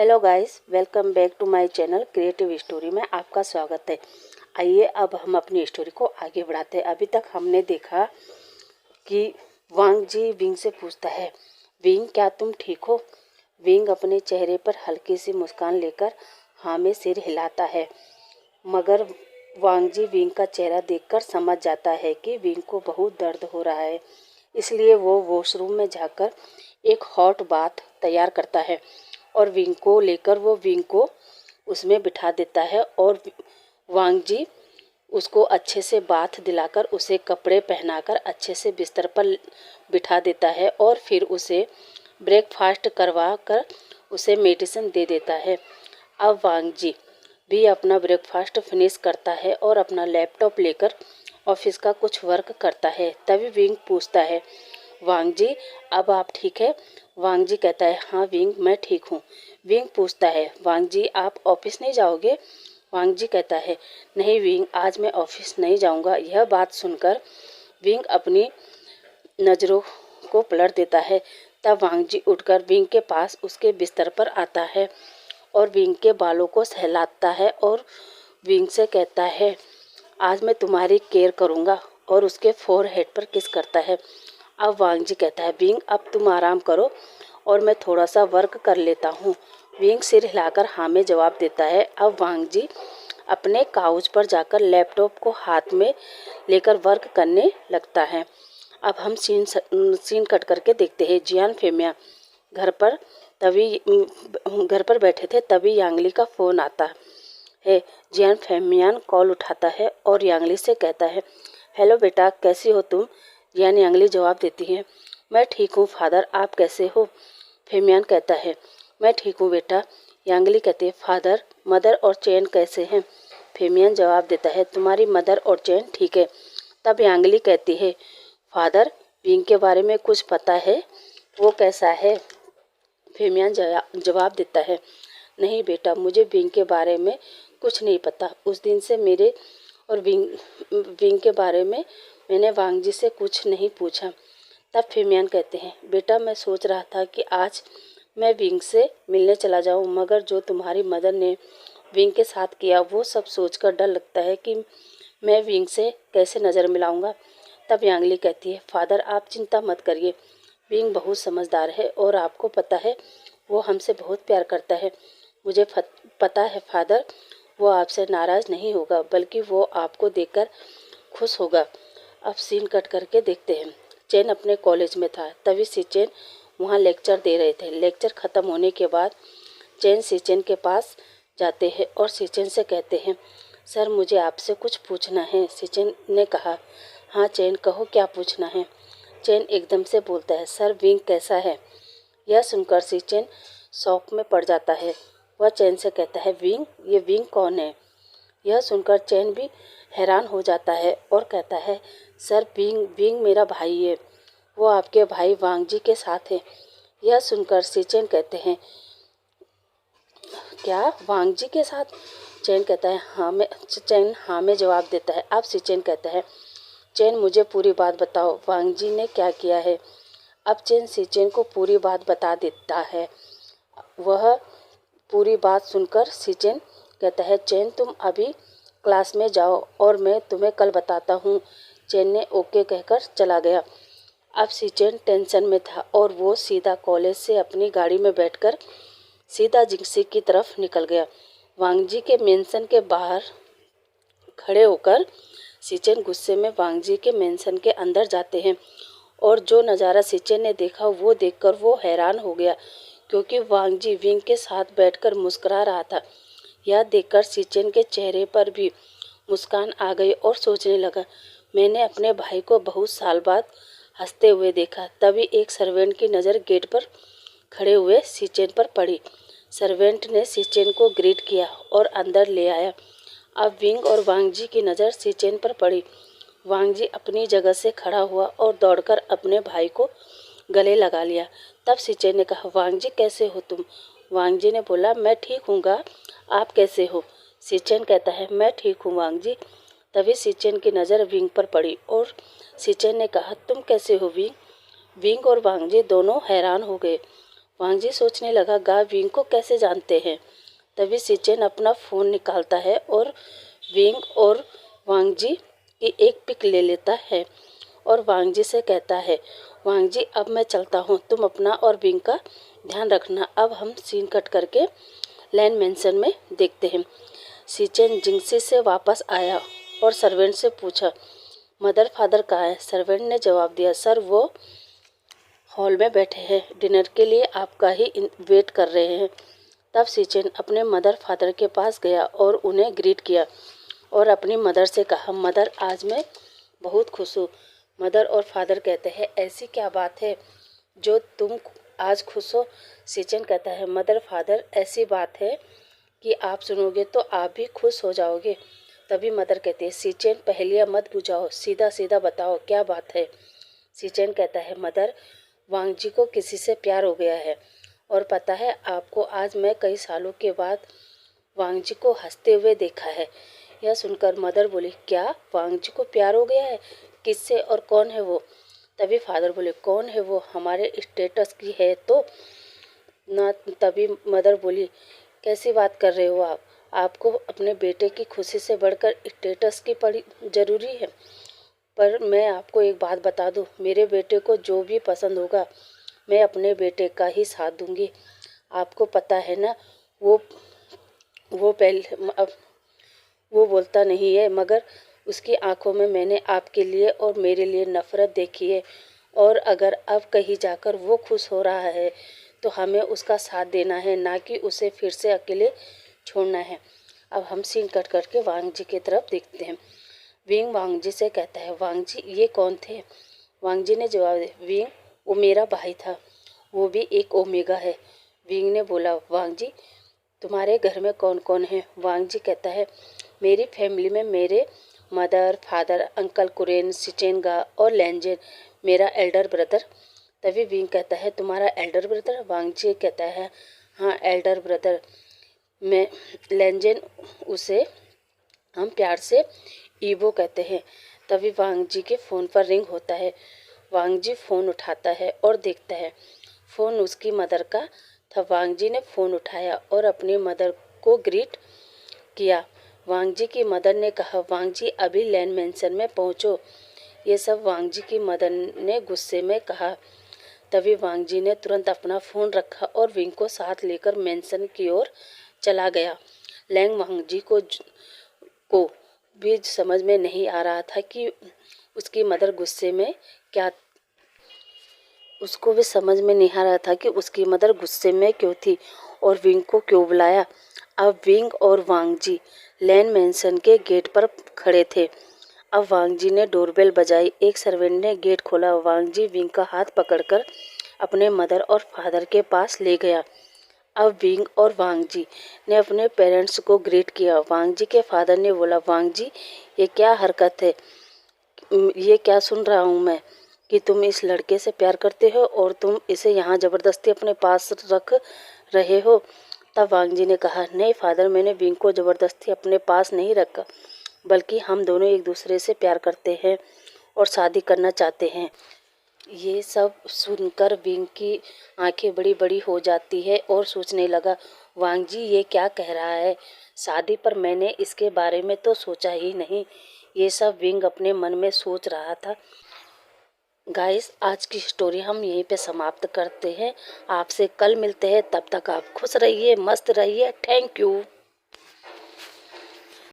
Hello guys, welcome back to my channel creative story में आपका स्वागत है। आइए अब हम अपनी स्टोरी को आगे बढ़ाते हैं। अभी तक हमने देखा कि वांग जी विंग से पूछता है, विंग क्या तुम ठीक हो? विंग अपने चेहरे पर हल्की सी मुस्कान लेकर हाँ में सिर हिलाता है, मगर वांग जी विंग का चेहरा देखकर समझ जाता है कि विंग को बहुत दर्द हो रहा है। इसलिए वो वॉशरूम में जाकर एक हॉट बाथ तैयार करता है और विंग को लेकर वो विंग को उसमें बिठा देता है और वांग जी उसको अच्छे से बाथ दिलाकर उसे कपड़े पहनाकर अच्छे से बिस्तर पर बिठा देता है और फिर उसे ब्रेकफास्ट करवा कर उसे मेडिसिन दे देता है। अब वांग जी भी अपना ब्रेकफास्ट फिनिश करता है और अपना लैपटॉप लेकर ऑफिस का कुछ वर्क करता है। तभी विंग पूछता है, वांग जी अब आप ठीक है? वांग जी कहता है, हाँ विंग मैं ठीक हूँ। विंग पूछता है, वांग जी आप ऑफिस नहीं जाओगे? वांग जी कहता है, नहीं विंग आज मैं ऑफिस नहीं जाऊँगा। यह बात सुनकर विंग अपनी नज़रों को पलट देता है। तब वांग जी उठकर विंग के पास उसके बिस्तर पर आता है और विंग के बालों को सहलाता है और विंग से कहता है, आज मैं तुम्हारी केयर करूँगा, और उसके फोरहेड पर किस करता है। अब वांग जी कहता है, विंग अब तुम आराम करो और मैं थोड़ा सा वर्क कर लेता हूँ। विंग सिर हिलाकर हाँ में जवाब देता है। अब वांग जी अपने काउच पर जाकर लैपटॉप को हाथ में लेकर वर्क करने लगता है। अब हम सीन कट करके देखते हैं। जियान फेमिया घर पर बैठे थे, तभी यांगली का फ़ोन आता है। जियान फेमियान कॉल उठाता है और यांगली से कहता है, हेलो बेटा कैसी हो तुम? जियान यांगली जवाब देती है, मैं ठीक हूँ फादर, आप कैसे हो? फेमियान कहता है, मैं ठीक हूँ बेटा। यांगली कहती है, फादर मदर और चैन कैसे हैं? फेमियान जवाब देता है, तुम्हारी मदर और चैन ठीक है। तब यांगली कहती है, फादर विंग के बारे में कुछ पता है, वो कैसा है? फेमियान जवाब देता है, नहीं बेटा मुझे विंग के बारे में कुछ नहीं पता। उस दिन से मेरे और विंग के बारे में मैंने वांग जी से कुछ नहीं पूछा। तब फेमियान कहते हैं, बेटा मैं सोच रहा था कि आज मैं विंग से मिलने चला जाऊं, मगर जो तुम्हारी मदर ने विंग के साथ किया वो सब सोचकर डर लगता है कि मैं विंग से कैसे नज़र मिलाऊंगा। तब यांगली कहती है, फादर आप चिंता मत करिए, विंग बहुत समझदार है और आपको पता है वो हमसे बहुत प्यार करता है। मुझे पता है फादर वो आपसे नाराज़ नहीं होगा, बल्कि वो आपको देखकर खुश होगा। अब सीन कट करके देखते हैं। चैन अपने कॉलेज में था, तभी सिचेन वहाँ लेक्चर दे रहे थे। लेक्चर ख़त्म होने के बाद चैन सिचेन के पास जाते हैं और सिचेन से कहते हैं, सर मुझे आपसे कुछ पूछना है। सिचेन ने कहा, हाँ चैन कहो क्या पूछना है? चैन एकदम से बोलता है, सर विंग कैसा है? यह सुनकर सिचेन शौक में पड़ जाता है। वह चैन से कहता है, विंग? ये विंग कौन है? यह सुनकर चैन भी हैरान हो जाता है और कहता है, सर विंग मेरा भाई है, वो आपके भाई वांग जी के साथ है। यह सुनकर सिचेन कहते हैं, क्या वांग जी के साथ? चैन कहता है, चैन हाँ में जवाब देता है। अब सिचेन कहता है, चैन मुझे पूरी बात बताओ, वांग जी ने क्या किया है? अब चैन सिचेन को पूरी बात बता देता है। वह पूरी बात सुनकर सिचेन कहता है, चैन तुम अभी क्लास में जाओ और मैं तुम्हें कल बताता हूँ। चैन ने ओके कहकर चला गया। अब सिचेन टेंशन में था और वो सीधा कॉलेज से अपनी गाड़ी में बैठकर सीधा जिंगसी की तरफ निकल गया। वांग जी के मेंशन के बाहर खड़े होकर सिचेन गुस्से में वांग जी के मेंशन के अंदर जाते हैं और जो नज़ारा सिचेन ने देखा वो देखकर वो हैरान हो गया, क्योंकि वांग जी विंग के साथ बैठकर मुस्कुरा रहा था। यह देखकर सिचेन के चेहरे पर भी मुस्कान आ गई और सोचने लगा, मैंने अपने भाई को बहुत साल बाद हंसते हुए देखा। तभी एक सर्वेंट की नज़र गेट पर खड़े हुए सिचेन पर पड़ी। सर्वेंट ने सिचेन को ग्रीट किया और अंदर ले आया। अब विंग और वांग जी की नज़र सिचेन पर पड़ी। वांग जी अपनी जगह से खड़ा हुआ और दौड़कर अपने भाई को गले लगा लिया। तब सिचेन ने कहा, वांग जी कैसे हो तुम? वांग जी ने बोला, मैं ठीक हूँगा, आप कैसे हो? सिचेन कहता है, मैं ठीक हूँ वांग जी। तभी सिचेन की नज़र विंग पर पड़ी और सिचेन ने कहा, तुम कैसे हो विंग? विंग और वांग जी दोनों हैरान हो गए। वांग जी सोचने लगा, गा विंग को कैसे जानते हैं। तभी सिचेन अपना फ़ोन निकालता है और विंग और वांग जी की एक पिक ले लेता है और वांग जी से कहता है, वांग जी अब मैं चलता हूँ, तुम अपना और विंग का ध्यान रखना। अब हम सीन कट करके लैंड मेंशन में देखते हैं। सिचेन जिंगसी से वापस आया और सर्वेंट से पूछा, मदर फादर कहाँ है। सर्वेंट ने जवाब दिया, सर वो हॉल में बैठे हैं, डिनर के लिए आपका ही वेट कर रहे हैं। तब सिचेन अपने मदर फादर के पास गया और उन्हें ग्रीट किया और अपनी मदर से कहा, मदर आज मैं बहुत खुश हूँ। मदर और फादर कहते हैं, ऐसी क्या बात है जो तुम आज खुश हो। सिचेन कहता है, मदर फादर ऐसी बात है कि आप सुनोगे तो आप भी खुश हो जाओगे। तभी मदर कहती है, सिचेन पहेलियाँ मत बुझाओ, सीधा सीधा बताओ क्या बात है। सिचेन कहता है, मदर वांग जी को किसी से प्यार हो गया है और पता है आपको, आज मैं कई सालों के बाद वांग जी को हंसते हुए देखा है। यह सुनकर मदर बोली, क्या वांग जी को प्यार हो गया है, किससे और कौन है वो। तभी फादर बोले, कौन है वो, हमारे स्टेटस की है तो ना। तभी मदर बोली, कैसी बात कर रहे हो आप, आपको अपने बेटे की खुशी से बढ़कर स्टेटस की पड़ी जरूरी है। पर मैं आपको एक बात बता दूं, मेरे बेटे को जो भी पसंद होगा मैं अपने बेटे का ही साथ दूंगी। आपको पता है ना, वो पहले अब वो बोलता नहीं है, मगर उसकी आंखों में मैंने आपके लिए और मेरे लिए नफरत देखी है। और अगर अब कहीं जाकर वो खुश हो रहा है तो हमें उसका साथ देना है, ना कि उसे फिर से अकेले छोड़ना है। अब हम सीन कट करके वांग जी की तरफ देखते हैं। विंग वांग जी से कहता है, वांग जी ये कौन थे। वांग जी ने जवाब दिया, विंग वो मेरा भाई था, वो भी एक ओमेगा है। विंग ने बोला, वांग जी तुम्हारे घर में कौन कौन है। वांग जी कहता है, मेरी फैमिली में मेरे मदर फादर अंकल कुरेन सिचेनगा और लैंजेन मेरा एल्डर ब्रदर। तभी विंग कहता है, तुम्हारा एल्डर ब्रदर। वांग जी कहता है, हाँ एल्डर ब्रदर। मैं लैंजेन, उसे हम प्यार से ईवो कहते हैं। तभी वांग जी के फ़ोन पर रिंग होता है। वांग जी फ़ोन उठाता है और देखता है फ़ोन उसकी मदर का था। वांग जी ने फ़ोन उठाया और अपनी मदर को ग्रीट किया। वांग जी की मदर ने कहा, वांग जी अभी लैंड मेंशन में पहुंचो। ये सब वांग जी की मदर ने गुस्से में कहा। तभी वांग जी ने तुरंत अपना फ़ोन रखा और विंग को साथ लेकर मेंशन की ओर चला गया। लैंग वांग जी को भी समझ में नहीं आ रहा था कि उसकी मदर गुस्से में क्या उसको भी समझ में नहीं आ रहा था कि उसकी मदर गुस्से में क्यों थी और विंग को क्यों बुलाया। अब विंग और वांग जी लैंड मेंशन के गेट पर खड़े थे। अब वांग जी ने डोरबेल बजाई। एक सर्वेंट ने गेट खोला। वांग जी विंग का हाथ पकड़कर अपने मदर और फादर के पास ले गया। अब विंग और वांग जी ने अपने पेरेंट्स को ग्रीट किया। वांग जी के फादर ने बोला, वांग जी ये क्या हरकत है, ये क्या सुन रहा हूँ मैं कि तुम इस लड़के से प्यार करते हो और तुम इसे यहाँ ज़बरदस्ती अपने पास रख रहे हो। तब वांग जी ने कहा, नहीं फादर, मैंने विंग को ज़बरदस्ती अपने पास नहीं रखा, बल्कि हम दोनों एक दूसरे से प्यार करते हैं और शादी करना चाहते हैं। ये सब सुनकर विंग की आंखें बड़ी बड़ी हो जाती है और सोचने लगा, वांग जी ये क्या कह रहा है, शादी पर मैंने इसके बारे में तो सोचा ही नहीं। ये सब विंग अपने मन में सोच रहा था। गाइस आज की स्टोरी हम यहीं पे समाप्त करते हैं। आपसे कल मिलते हैं, तब तक आप खुश रहिए, मस्त रहिए। Thank you.